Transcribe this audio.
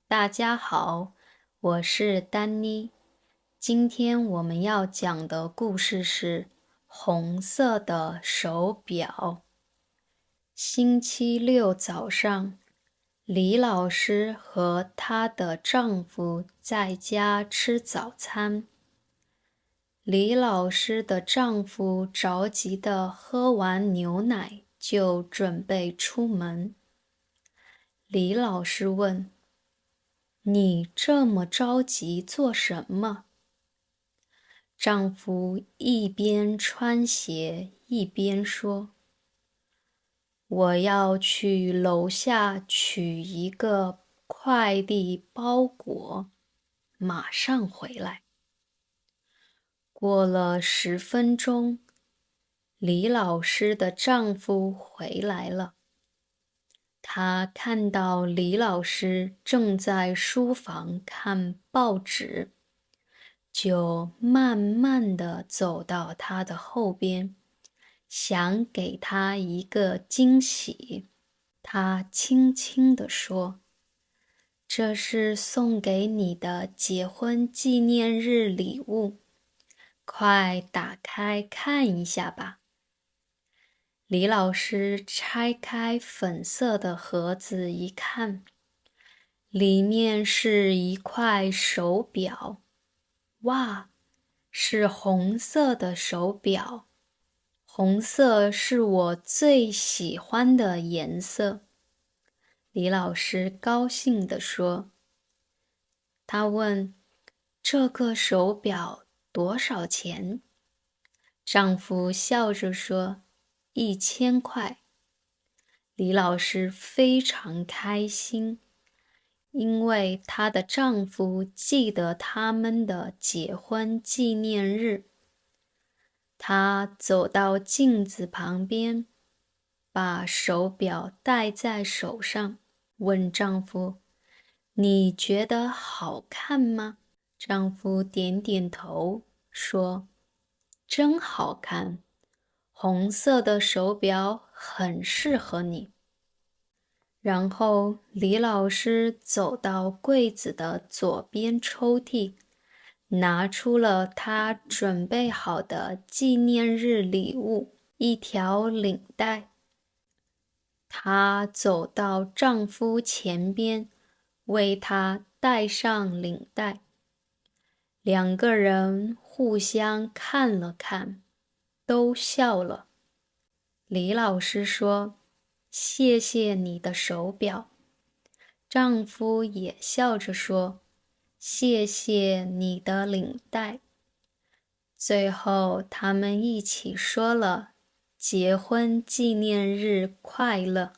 大家好，我是丹妮。今天我们要讲的故事是红色的手表。星期六早上，李老师和她的丈夫在家吃早餐。李老师的丈夫着急地喝完牛奶，就准备出门。李老师问：你这么着急做什么？丈夫一边穿鞋一边说：我要去楼下取一个快递包裹，马上回来。过了10分钟，李老师的丈夫回来了。他看到李老师正在书房看报纸，就慢慢地走到他的后边，想给他一个惊喜。他轻轻地说：这是送给你的结婚纪念日礼物，快打开看一下吧。李老师拆开粉色的盒子一看，里面是一块手表。哇，是红色的手表。红色是我最喜欢的颜色。李老师高兴地说。他问：这个手表多少钱？丈夫笑着说：1000块。李老师非常开心，因为她的丈夫记得他们的结婚纪念日。她走到镜子旁边，把手表戴在手上，问丈夫：你觉得好看吗？丈夫点点头，说：真好看，红色的手表很适合你。然后李老师走到柜子的左边抽屉，拿出了他准备好的纪念日礼物——一条领带。她走到丈夫前边，为他戴上领带。两个人互相看了看，都笑了。李老师说：谢谢你的手表。丈夫也笑着说：谢谢你的领带。最后他们一起说了结婚纪念日快乐。